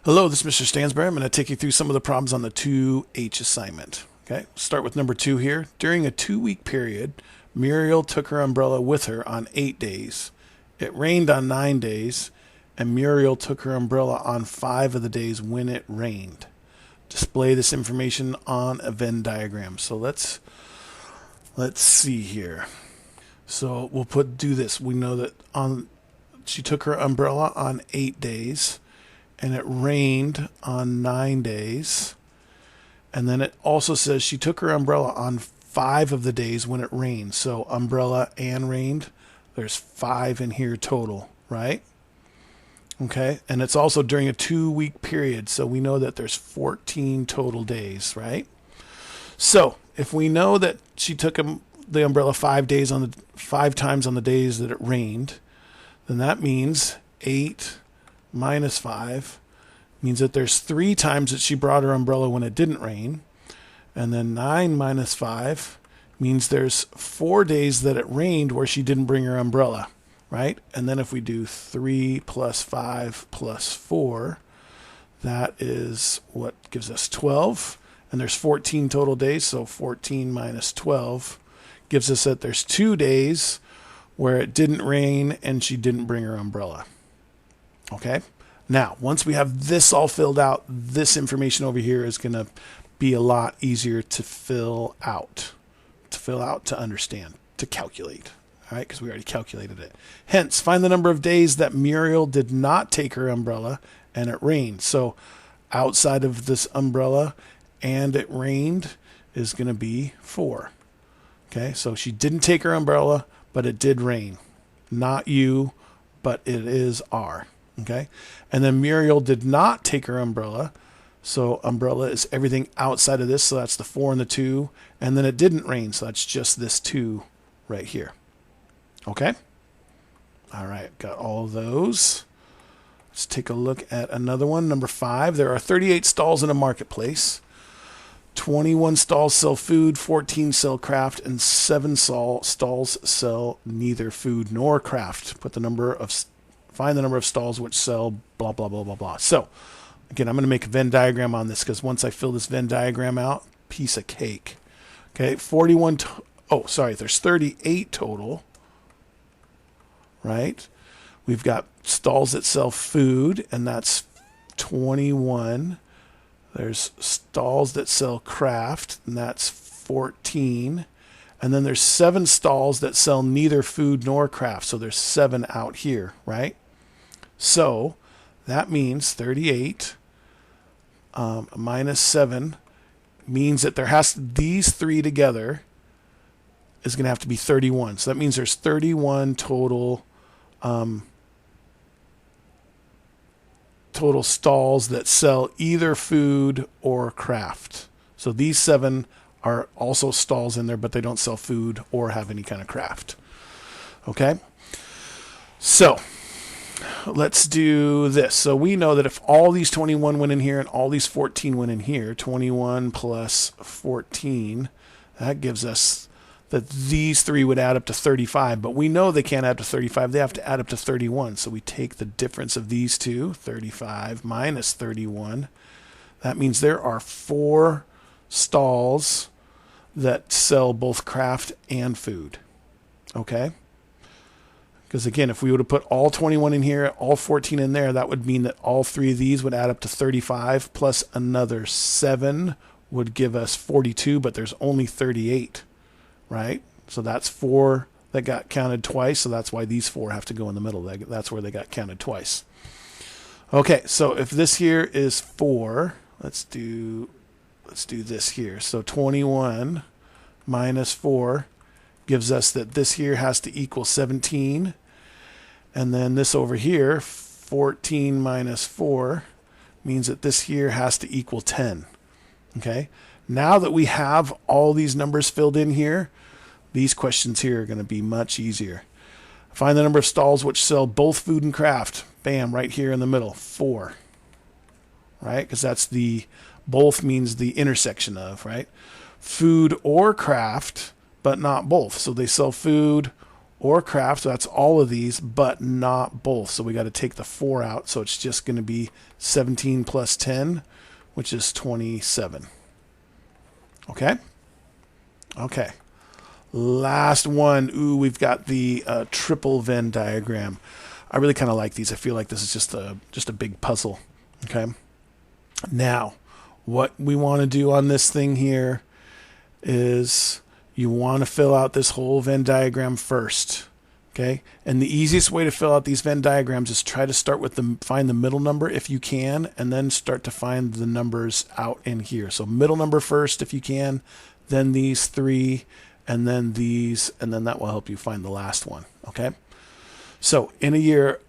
Hello, this is Mr. Stansbury. I'm going to take you through some of the problems on the 2H assignment. Okay, start with number 2 here. During a 2-week period, Muriel took her umbrella with her on 8 days. It rained on 9 days, and Muriel took her umbrella on 5 of the days when it rained. Display this information on a Venn diagram. So let's see here. So we'll do this. We know that she took her umbrella on 8 days. And it rained on 9 days. And then it also says she took her umbrella on 5 of the days when it rained. So umbrella and rained, there's 5 in here total, right? Okay, and it's also during a 2-week period. So we know that there's 14 total days, right? So if we know that she took the umbrella 5 times on the days that it rained, then that means 8 minus 5 means that there's 3 times that she brought her umbrella when it didn't rain. And then 9 minus 5 means there's 4 days that it rained where she didn't bring her umbrella, right? And then if we do 3 plus 5 plus 4, that is what gives us 12. And there's 14 total days, so 14 minus 12 gives us that there's 2 days where it didn't rain and she didn't bring her umbrella. Okay, now once we have this all filled out, this information over here is going to be a lot easier to fill out, to understand, to calculate. All right, because we already calculated it. Hence, find the number of days that Muriel did not take her umbrella and it rained. So outside of this umbrella and it rained is going to be 4. Okay, so she didn't take her umbrella, but it did rain. Not you, but it is R. Okay, and then Muriel did not take her umbrella, so umbrella is everything outside of this, so that's the 4 and the 2, and then it didn't rain, so that's just this 2 right here. Okay, all right, got all of those. Let's take a look at another one. Number 5, there are 38 stalls in a marketplace. 21 stalls sell food, 14 sell craft, and 7 stalls sell neither food nor craft. Find the number of stalls which sell blah, blah, blah, blah, blah. So, again, I'm going to make a Venn diagram on this because once I fill this Venn diagram out, piece of cake. Okay, there's 38 total, right? We've got stalls that sell food, and that's 21. There's stalls that sell craft, and that's 14. And then there's 7 stalls that sell neither food nor craft. So there's 7 out here, right? So that means 38 minus 7 means that these 3 together is going to have to be 31. So that means there's 31 total stalls that sell either food or craft. So these 7 are also stalls in there, but they don't sell food or have any kind of craft. Okay? So let's do this. So we know that if all these 21 went in here and all these 14 went in here, 21 plus 14, that gives us that these 3 would add up to 35. But we know they can't add to 35. They have to add up to 31. So we take the difference of these two, 35 minus 31. That means there are 4 stalls that sell both craft and food. Okay? Because again, if we would have put all 21 in here, all 14 in there, that would mean that all 3 of these would add up to 35, plus another 7 would give us 42, but there's only 38, right? So that's 4 that got counted twice, so that's why these 4 have to go in the middle. That's where they got counted twice. Okay, so if this here is 4, let's do this here. So 21 minus 4 gives us that this here has to equal 17. And then this over here, 14 minus 4, means that this here has to equal 10. Okay? Now that we have all these numbers filled in here, these questions here are going to be much easier. Find the number of stalls which sell both food and craft. Bam, right here in the middle, 4. Right? Because that's both means the intersection of, right? Food or craft, but not both. So they sell food or craft. So that's all of these, but not both. So we got to take the 4 out. So it's just going to be 17 plus 10, which is 27. Okay? Okay. Last one. Ooh, we've got the triple Venn diagram. I really kind of like these. I feel like this is just a big puzzle. Okay? Now, what we want to do on this thing here is you want to fill out this whole Venn diagram first. Okay? And the easiest way to fill out these Venn diagrams is try to start with find the middle number if you can, and then start to find the numbers out in here. So middle number first if you can, then these 3, and then these, and then that will help you find the last one. Okay? So in a year,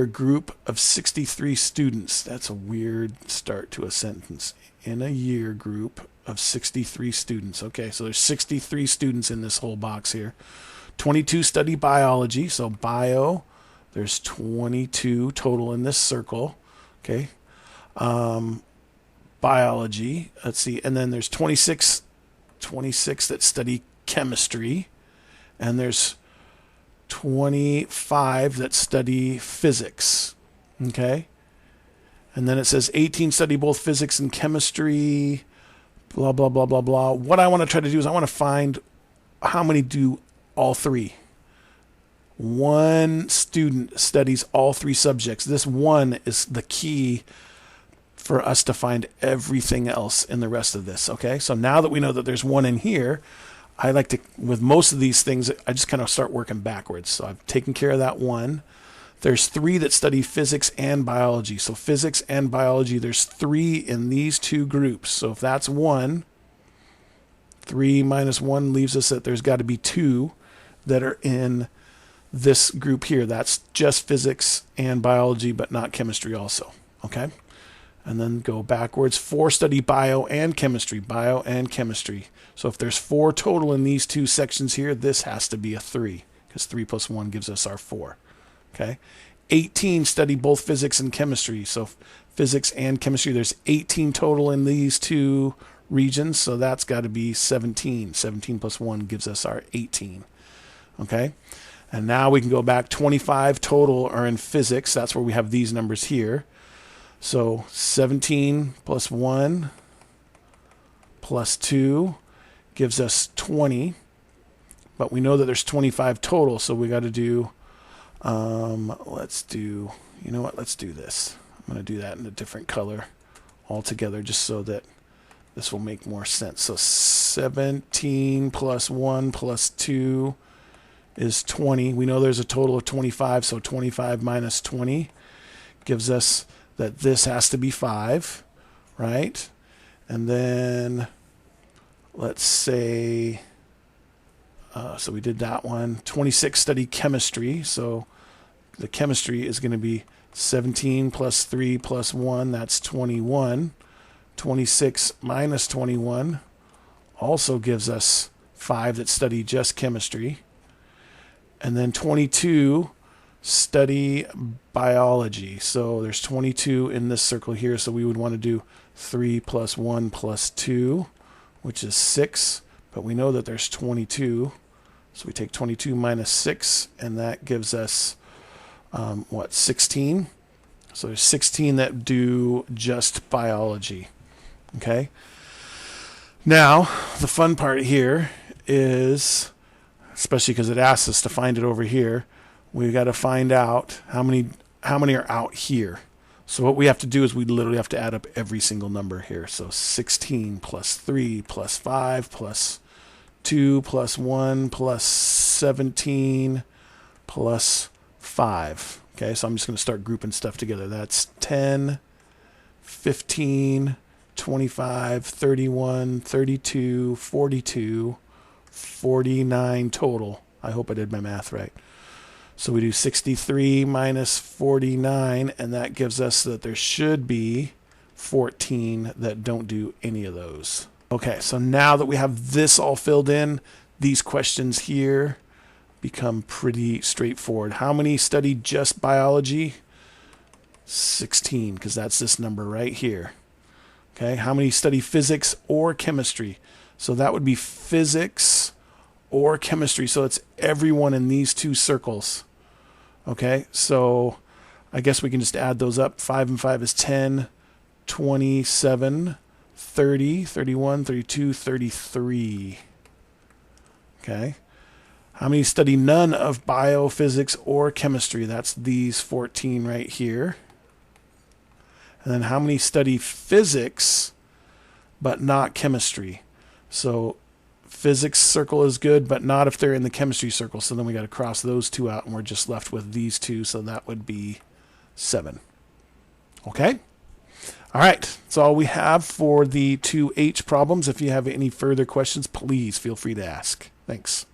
group of 63 students. That's a weird start to a sentence. In a year, group of 63 students. Okay, so there's 63 students in this whole box here. 22 study biology. So bio, there's 22 total in this circle. Okay. Biology, let's see, and then there's 26 that study chemistry, and there's 25 that study physics. Okay, and then it says 18 study both physics and chemistry, blah blah blah blah blah. What I want to try to do is I want to find how many do all 3. One student studies all 3 subjects. This one is the key for us to find everything else in the rest of this. Okay, so now that we know that there's 1 in here, I like to, with most of these things, I just kind of start working backwards. So I've taken care of that 1. There's 3 that study physics and biology. So physics and biology, there's 3 in these 2 groups. So if that's 1, 3 minus 1 leaves us that there's got to be 2 that are in this group here. That's just physics and biology, but not chemistry also. Okay? And then go backwards. 4 study bio and chemistry. Bio and chemistry. So if there's 4 total in these 2 sections here, this has to be a 3, because 3 plus 1 gives us our 4. Okay? 18 study both physics and chemistry. So physics and chemistry, there's 18 total in these 2 regions. So that's got to be 17. 17 plus 1 gives us our 18. Okay? And now we can go back. 25 total are in physics. That's where we have these numbers here. So 17 plus 1 plus 2 gives us 20. But we know that there's 25 total, so we got to do, let's do this. I'm going to do that in a different color altogether just so that this will make more sense. So 17 plus 1 plus 2 is 20. We know there's a total of 25, so 25 minus 20 gives us that this has to be 5, right? And then let's say, so we did that one. 26 study chemistry, so the chemistry is going to be 17 plus 3 plus 1, that's 21. 26 minus 21 also gives us 5 that study just chemistry. And then 22 study biology. So there's 22 in this circle here, so we would want to do 3 plus 1 plus 2, which is 6. But we know that there's 22. So we take 22 minus 6, and that gives us, 16? So there's 16 that do just biology. Okay? Now, the fun part here is, especially because it asks us to find it over here, we've got to find out how many are out here. So what we have to do is we literally have to add up every single number here. So 16 plus 3 plus 5 plus 2 plus 1 plus 17 plus 5. Okay, so I'm just going to start grouping stuff together. That's 10, 15, 25, 31, 32, 42, 49 total. I hope I did my math right. So we do 63 minus 49, and that gives us that there should be 14 that don't do any of those. Okay, so now that we have this all filled in, these questions here become pretty straightforward. How many study just biology? 16, because that's this number right here. Okay, how many study physics or chemistry? So that would be physics or chemistry. So it's everyone in these two circles. Okay, so I guess we can just add those up. 5 and 5 is 10, 27, 30, 31, 32, 33. Okay. How many study none of biophysics or chemistry? That's these 14 right here. And then how many study physics but not chemistry? So physics circle is good, but not if they're in the chemistry circle. So then we got to cross those two out, and we're just left with these two. So that would be 7. Okay? All right. That's all we have for the 2H problems. If you have any further questions, please feel free to ask. Thanks.